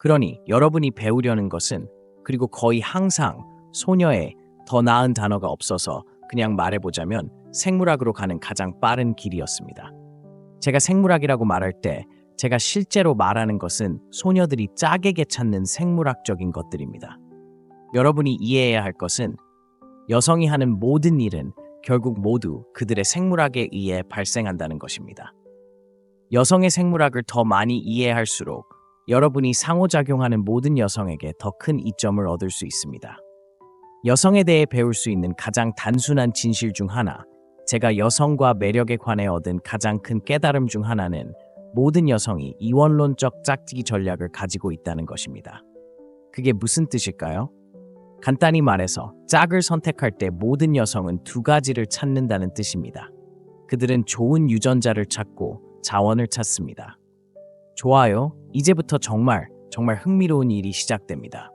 그러니 여러분이 배우려는 것은, 그리고 거의 항상 소녀의 더 나은 단어가 없어서 그냥 말해보자면 생물학으로 가는 가장 빠른 길이었습니다. 제가 생물학이라고 말할 때 제가 실제로 말하는 것은 소녀들이 짝에게 찾는 생물학적인 것들입니다. 여러분이 이해해야 할 것은 여성이 하는 모든 일은 결국 모두 그들의 생물학에 의해 발생한다는 것입니다. 여성의 생물학을 더 많이 이해할수록 여러분이 상호작용하는 모든 여성에게 더 큰 이점을 얻을 수 있습니다. 여성에 대해 배울 수 있는 가장 단순한 진실 중 하나, 제가 여성과 매력에 관해 얻은 가장 큰 깨달음 중 하나는 모든 여성이 이원론적 짝짓기 전략을 가지고 있다는 것입니다. 그게 무슨 뜻일까요? 간단히 말해서 짝을 선택할 때 모든 여성은 두 가지를 찾는다는 뜻입니다. 그들은 좋은 유전자를 찾고 자원을 찾습니다. 좋아요. 이제부터 정말 흥미로운 일이 시작됩니다.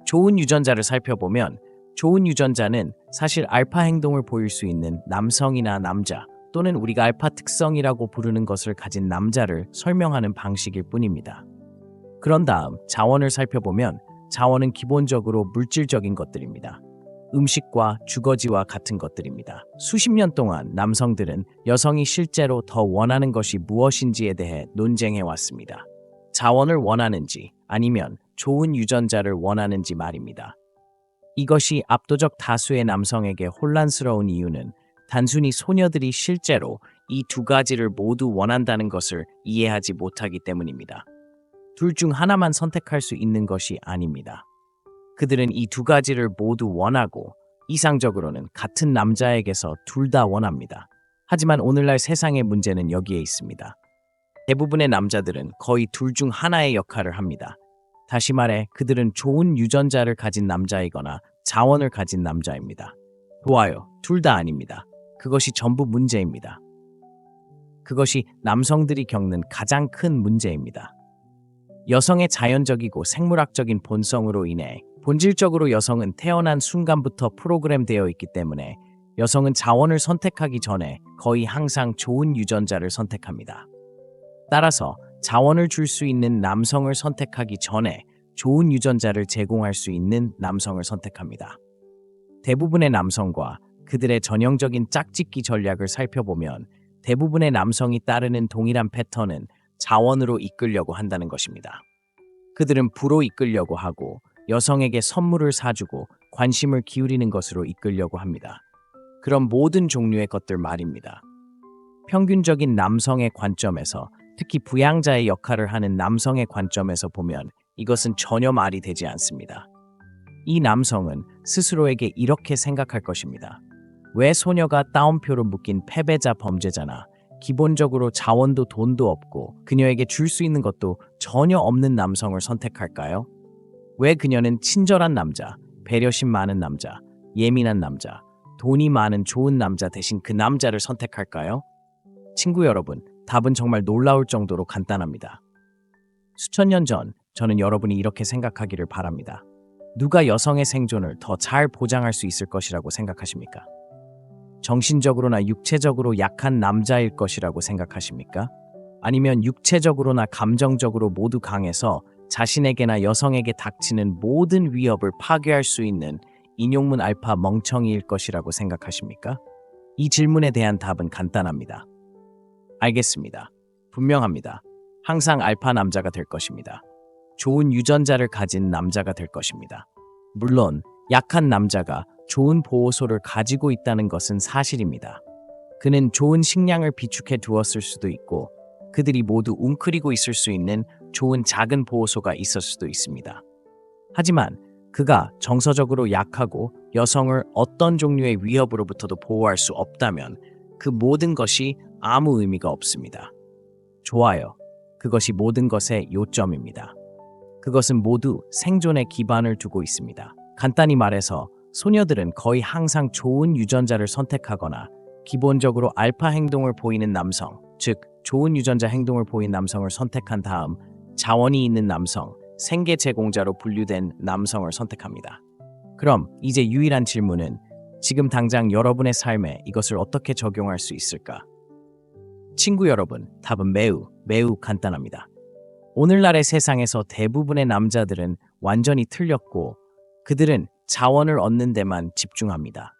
좋은 유전자를 살펴보면 좋은 유전자는 사실 알파 행동을 보일 수 있는 남성이나 남자, 또는 우리가 알파 특성이라고 부르는 것을 가진 남자를 설명하는 방식일 뿐입니다. 그런 다음 자원을 살펴보면 자원은 기본적으로 물질적인 것들입니다. 음식과 주거지와 같은 것들입니다. 수십 년 동안 남성들은 여성이 실제로 더 원하는 것이 무엇인지에 대해 논쟁해 왔습니다. 자원을 원하는지 아니면 좋은 유전자를 원하는지 말입니다. 이것이 압도적 다수의 남성에게 혼란스러운 이유는 단순히 소녀들이 실제로 이 두 가지를 모두 원한다는 것을 이해하지 못하기 때문입니다. 둘 중 하나만 선택할 수 있는 것이 아닙니다. 그들은 이 두 가지를 모두 원하고 이상적으로는 같은 남자에게서 둘 다 원합니다. 하지만 오늘날 세상의 문제는 여기에 있습니다. 대부분의 남자들은 거의 둘 중 하나의 역할을 합니다. 다시 말해 그들은 좋은 유전자를 가진 남자이거나 자원을 가진 남자입니다. 좋아요. 둘 다 아닙니다. 그것이 전부 문제입니다. 그것이 남성들이 겪는 가장 큰 문제입니다. 여성의 자연적이고 생물학적인 본성으로 인해 본질적으로 여성은 태어난 순간부터 프로그램되어 있기 때문에 여성은 자원을 선택하기 전에 거의 항상 좋은 유전자를 선택합니다. 따라서 자원을 줄 수 있는 남성을 선택하기 전에 좋은 유전자를 제공할 수 있는 남성을 선택합니다. 대부분의 남성과 그들의 전형적인 짝짓기 전략을 살펴보면 대부분의 남성이 따르는 동일한 패턴은 자원으로 이끌려고 한다는 것입니다. 그들은 부로 이끌려고 하고 여성에게 선물을 사주고 관심을 기울이는 것으로 이끌려고 합니다. 그런 모든 종류의 것들 말입니다. 평균적인 남성의 관점에서, 특히 부양자의 역할을 하는 남성의 관점에서 보면 이것은 전혀 말이 되지 않습니다. 이 남성은 스스로에게 이렇게 생각할 것입니다. 왜 소녀가 따옴표로 묶인 패배자 범죄자나 기본적으로 자원도 돈도 없고 그녀에게 줄 수 있는 것도 전혀 없는 남성을 선택할까요? 왜 그녀는 친절한 남자, 배려심 많은 남자, 예민한 남자, 돈이 많은 좋은 남자 대신 그 남자를 선택할까요? 친구 여러분, 답은 정말 놀라울 정도로 간단합니다. 수천 년 전 저는 여러분이 이렇게 생각하기를 바랍니다. 누가 여성의 생존을 더 잘 보장할 수 있을 것이라고 생각하십니까? 정신적으로나 육체적으로 약한 남자일 것이라고 생각하십니까? 아니면 육체적으로나 감정적으로 모두 강해서 자신에게나 여성에게 닥치는 모든 위협을 파괴할 수 있는 인용문 알파 멍청이일 것이라고 생각하십니까? 이 질문에 대한 답은 간단합니다. 알겠습니다. 분명합니다. 항상 알파 남자가 될 것입니다. 좋은 유전자를 가진 남자가 될 것입니다. 물론 약한 남자가 좋은 보호소를 가지고 있다는 것은 사실입니다. 그는 좋은 식량을 비축해 두었을 수도 있고 그들이 모두 웅크리고 있을 수 있는 좋은 작은 보호소가 있을 수도 있습니다. 하지만 그가 정서적으로 약하고 여성을 어떤 종류의 위협으로부터도 보호할 수 없다면 그 모든 것이 아무 의미가 없습니다. 좋아요. 그것이 모든 것의 요점입니다. 그것은 모두 생존에 기반을 두고 있습니다. 간단히 말해서 소녀들은 거의 항상 좋은 유전자를 선택하거나 기본적으로 알파 행동을 보이는 남성, 즉 좋은 유전자 행동을 보인 남성을 선택한 다음 자원이 있는 남성, 생계 제공자로 분류된 남성을 선택합니다. 그럼 이제 유일한 질문은 지금 당장 여러분의 삶에 이것을 어떻게 적용할 수 있을까? 친구 여러분, 답은 매우 간단합니다. 오늘날의 세상에서 대부분의 남자들은 완전히 틀렸고 그들은 자원을 얻는 데만 집중합니다.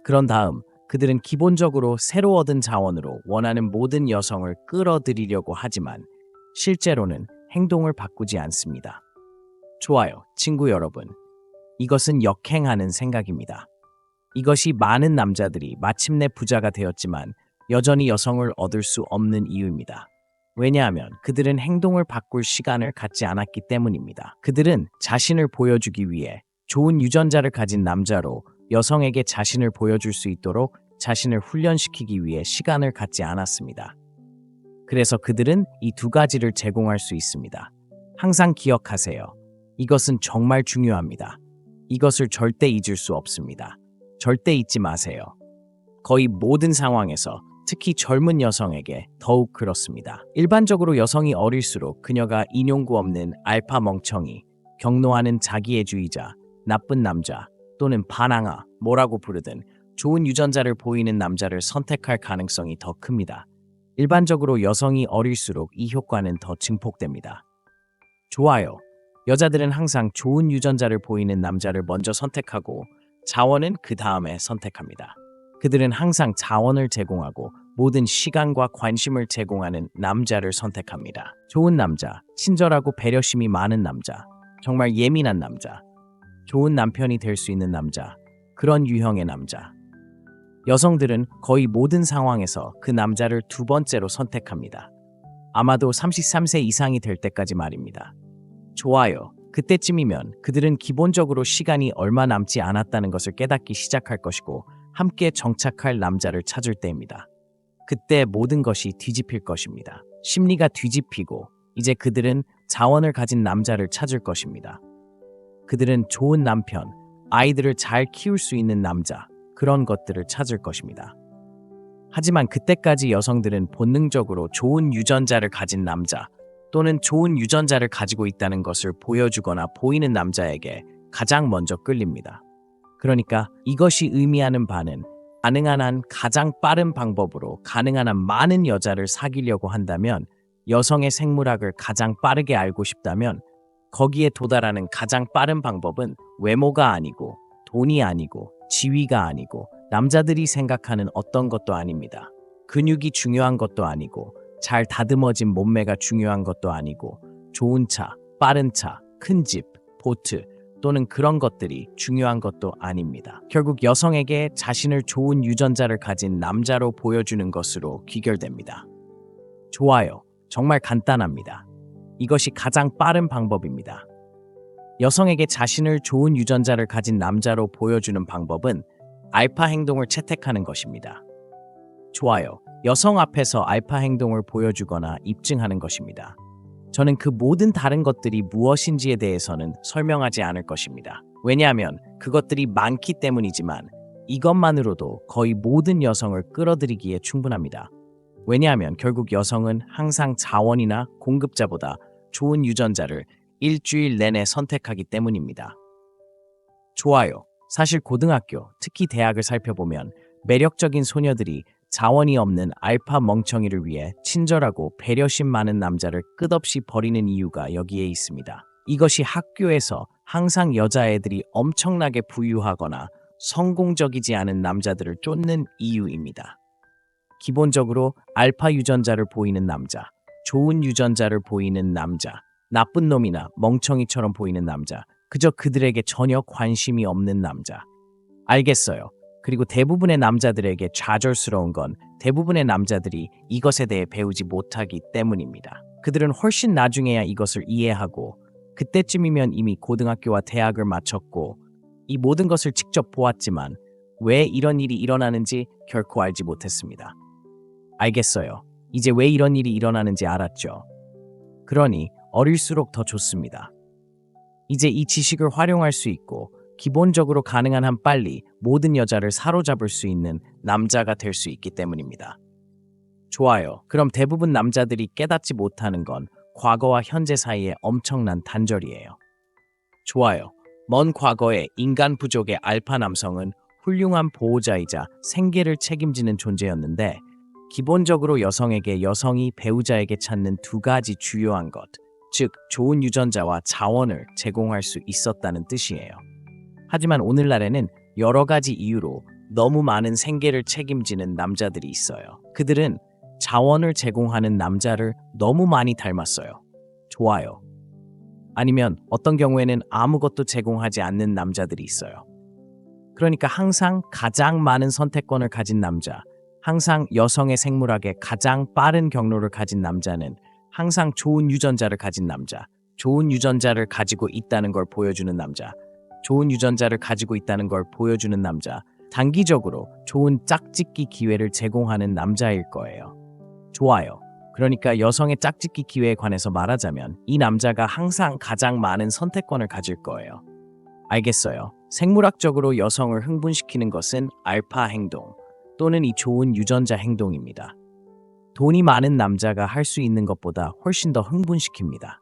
그런 다음 그들은 기본적으로 새로 얻은 자원으로 원하는 모든 여성을 끌어들이려고 하지만 실제로는 행동을 바꾸지 않습니다. 좋아요, 친구 여러분. 이것은 역행하는 생각입니다. 이것이 많은 남자들이 마침내 부자가 되었지만 여전히 여성을 얻을 수 없는 이유입니다. 왜냐하면 그들은 행동을 바꿀 시간을 갖지 않았기 때문입니다. 그들은 자신을 보여주기 위해 좋은 유전자를 가진 남자로 여성에게 자신을 보여줄 수 있도록 자신을 훈련시키기 위해 시간을 갖지 않았습니다. 그래서 그들은 이 두 가지를 제공할 수 있습니다. 항상 기억하세요. 이것은 정말 중요합니다. 이것을 절대 잊을 수 없습니다. 절대 잊지 마세요. 거의 모든 상황에서 특히 젊은 여성에게 더욱 그렇습니다. 일반적으로 여성이 어릴수록 그녀가 인용구 없는 알파 멍청이, 경노하는 자기애주의자, 나쁜 남자 또는 반항아, 뭐라고 부르든 좋은 유전자를 보이는 남자를 선택할 가능성이 더 큽니다. 일반적으로 여성이 어릴수록 이 효과는 더 증폭됩니다. 좋아요. 여자들은 항상 좋은 유전자를 보이는 남자를 먼저 선택하고 자원은 그 다음에 선택합니다. 그들은 항상 자원을 제공하고 모든 시간과 관심을 제공하는 남자를 선택합니다. 좋은 남자, 친절하고 배려심이 많은 남자, 정말 예민한 남자, 좋은 남편이 될 수 있는 남자, 그런 유형의 남자. 여성들은 거의 모든 상황에서 그 남자를 두 번째로 선택합니다. 아마도 33세 이상이 될 때까지 말입니다. 좋아요. 그때쯤이면 그들은 기본적으로 시간이 얼마 남지 않았다는 것을 깨닫기 시작할 것이고 함께 정착할 남자를 찾을 때입니다. 그때 모든 것이 뒤집힐 것입니다. 심리가 뒤집히고 이제 그들은 자원을 가진 남자를 찾을 것입니다. 그들은 좋은 남편, 아이들을 잘 키울 수 있는 남자, 그런 것들을 찾을 것입니다. 하지만 그때까지 여성들은 본능적으로 좋은 유전자를 가진 남자 또는 좋은 유전자를 가지고 있다는 것을 보여주거나 보이는 남자에게 가장 먼저 끌립니다. 그러니까 이것이 의미하는 바는 가능한 한 가장 빠른 방법으로 가능한 한 많은 여자를 사귀려고 한다면, 여성의 생물학을 가장 빠르게 알고 싶다면 거기에 도달하는 가장 빠른 방법은 외모가 아니고 돈이 아니고 지위가 아니고 남자들이 생각하는 어떤 것도 아닙니다. 근육이 중요한 것도 아니고 잘 다듬어진 몸매가 중요한 것도 아니고 좋은 차, 빠른 차, 큰 집, 보트 또는 그런 것들이 중요한 것도 아닙니다. 결국 여성에게 자신을 좋은 유전자를 가진 남자로 보여주는 것으로 귀결됩니다. 좋아요. 정말 간단합니다. 이것이 가장 빠른 방법입니다. 여성에게 자신을 좋은 유전자를 가진 남자로 보여주는 방법은 알파 행동을 채택하는 것입니다. 좋아요. 여성 앞에서 알파 행동을 보여주거나 입증하는 것입니다. 저는 그 모든 다른 것들이 무엇인지에 대해서는 설명하지 않을 것입니다. 왜냐하면 그것들이 많기 때문이지만 이것만으로도 거의 모든 여성을 끌어들이기에 충분합니다. 왜냐하면 결국 여성은 항상 자원이나 공급자보다 좋은 유전자를 일주일 내내 선택하기 때문입니다. 좋아요. 사실 고등학교, 특히 대학을 살펴보면 매력적인 소녀들이 자원이 없는 알파 멍청이를 위해 친절하고 배려심 많은 남자를 끝없이 버리는 이유가 여기에 있습니다. 이것이 학교에서 항상 여자애들이 엄청나게 부유하거나 성공적이지 않은 남자들을 쫓는 이유입니다. 기본적으로 알파 유전자를 보이는 남자, 좋은 유전자를 보이는 남자, 나쁜 놈이나 멍청이처럼 보이는 남자, 그저 그들에게 전혀 관심이 없는 남자. 알겠어요. 그리고 대부분의 남자들에게 좌절스러운 건 대부분의 남자들이 이것에 대해 배우지 못하기 때문입니다. 그들은 훨씬 나중에야 이것을 이해하고 그때쯤이면 이미 고등학교와 대학을 마쳤고 이 모든 것을 직접 보았지만 왜 이런 일이 일어나는지 결코 알지 못했습니다. 알겠어요. 이제 왜 이런 일이 일어나는지 알았죠. 그러니 어릴수록 더 좋습니다. 이제 이 지식을 활용할 수 있고 기본적으로 가능한 한 빨리 모든 여자를 사로잡을 수 있는 남자가 될 수 있기 때문입니다. 좋아요. 그럼 대부분 남자들이 깨닫지 못하는 건 과거와 현재 사이에 엄청난 단절이에요. 좋아요. 먼 과거의 인간 부족의 알파 남성은 훌륭한 보호자이자 생계를 책임지는 존재였는데 기본적으로 여성에게 여성이 배우자에게 찾는 두 가지 주요한 것, 즉 좋은 유전자와 자원을 제공할 수 있었다는 뜻이에요. 하지만 오늘날에는 여러 가지 이유로 너무 많은 생계를 책임지는 남자들이 있어요. 그들은 자원을 제공하는 남자를 너무 많이 닮았어요. 좋아요. 아니면 어떤 경우에는 아무것도 제공하지 않는 남자들이 있어요. 그러니까 항상 가장 많은 선택권을 가진 남자, 항상 여성의 생물학에 가장 빠른 경로를 가진 남자는 항상 좋은 유전자를 가진 남자, 좋은 유전자를 가지고 있다는 걸 보여주는 남자, 좋은 유전자를 가지고 있다는 걸 보여주는 남자, 단기적으로 좋은 짝짓기 기회를 제공하는 남자일 거예요. 좋아요. 그러니까 여성의 짝짓기 기회에 관해서 말하자면 이 남자가 항상 가장 많은 선택권을 가질 거예요. 알겠어요. 생물학적으로 여성을 흥분시키는 것은 알파 행동 또는 이 좋은 유전자 행동입니다. 돈이 많은 남자가 할 수 있는 것보다 훨씬 더 흥분시킵니다.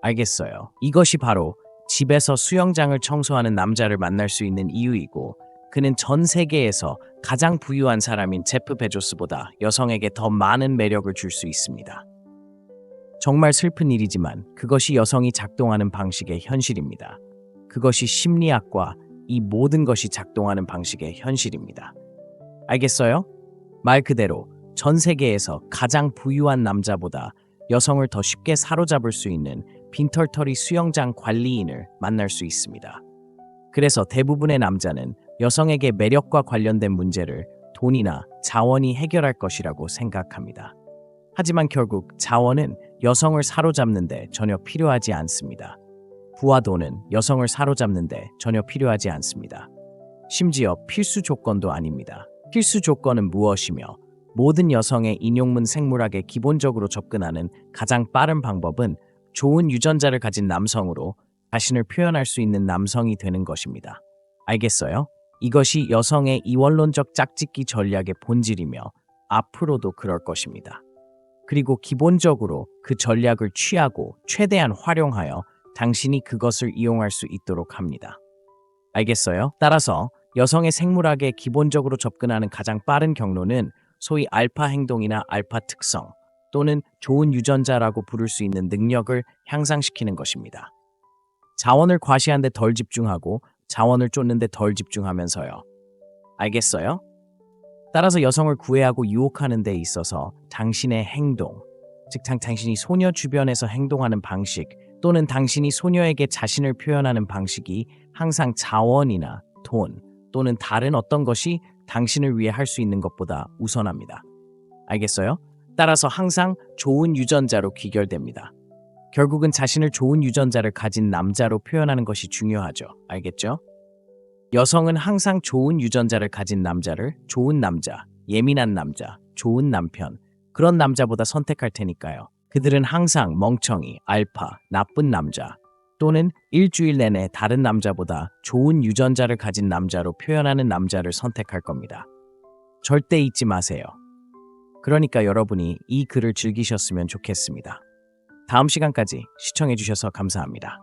알겠어요. 이것이 바로 집에서 수영장을 청소하는 남자를 만날 수 있는 이유이고 그는 전 세계에서 가장 부유한 사람인 제프 베조스보다 여성에게 더 많은 매력을 줄 수 있습니다. 정말 슬픈 일이지만 그것이 여성이 작동하는 방식의 현실입니다. 그것이 심리학과 이 모든 것이 작동하는 방식의 현실입니다. 알겠어요? 말 그대로 전 세계에서 가장 부유한 남자보다 여성을 더 쉽게 사로잡을 수 있는 빈털터리 수영장 관리인을 만날 수 있습니다. 그래서 대부분의 남자는 여성에게 매력과 관련된 문제를 돈이나 자원이 해결할 것이라고 생각합니다. 하지만 결국 자원은 여성을 사로잡는 데 전혀 필요하지 않습니다. 부와 돈은 여성을 사로잡는 데 전혀 필요하지 않습니다. 심지어 필수 조건도 아닙니다. 필수 조건은 무엇이며 모든 여성의 인용문 생물학에 기본적으로 접근하는 가장 빠른 방법은 좋은 유전자를 가진 남성으로 자신을 표현할 수 있는 남성이 되는 것입니다. 알겠어요? 이것이 여성의 이원론적 짝짓기 전략의 본질이며 앞으로도 그럴 것입니다. 그리고 기본적으로 그 전략을 취하고 최대한 활용하여 당신이 그것을 이용할 수 있도록 합니다. 알겠어요? 따라서 여성의 생물학에 기본적으로 접근하는 가장 빠른 경로는 소위 알파 행동이나 알파 특성 또는 좋은 유전자라고 부를 수 있는 능력을 향상시키는 것입니다. 자원을 과시한 데 덜 집중하고 자원을 쫓는 데 덜 집중하면서요. 알겠어요? 따라서 여성을 구애하고 유혹하는 데 있어서 당신의 행동, 즉 당신이 소녀 주변에서 행동하는 방식 또는 당신이 소녀에게 자신을 표현하는 방식이 항상 자원이나 돈 또는 다른 어떤 것이 당신을 위해 할 수 있는 것보다 우선합니다. 알겠어요? 따라서 항상 좋은 유전자로 귀결됩니다. 결국은 자신을 좋은 유전자를 가진 남자로 표현하는 것이 중요하죠. 알겠죠? 여성은 항상 좋은 유전자를 가진 남자를 좋은 남자, 예민한 남자, 좋은 남편, 그런 남자보다 선택할 테니까요. 그들은 항상 멍청이, 알파, 나쁜 남자 또는 일주일 내내 다른 남자보다 좋은 유전자를 가진 남자로 표현하는 남자를 선택할 겁니다. 절대 잊지 마세요. 그러니까 여러분이 이 글을 즐기셨으면 좋겠습니다. 다음 시간까지 시청해주셔서 감사합니다.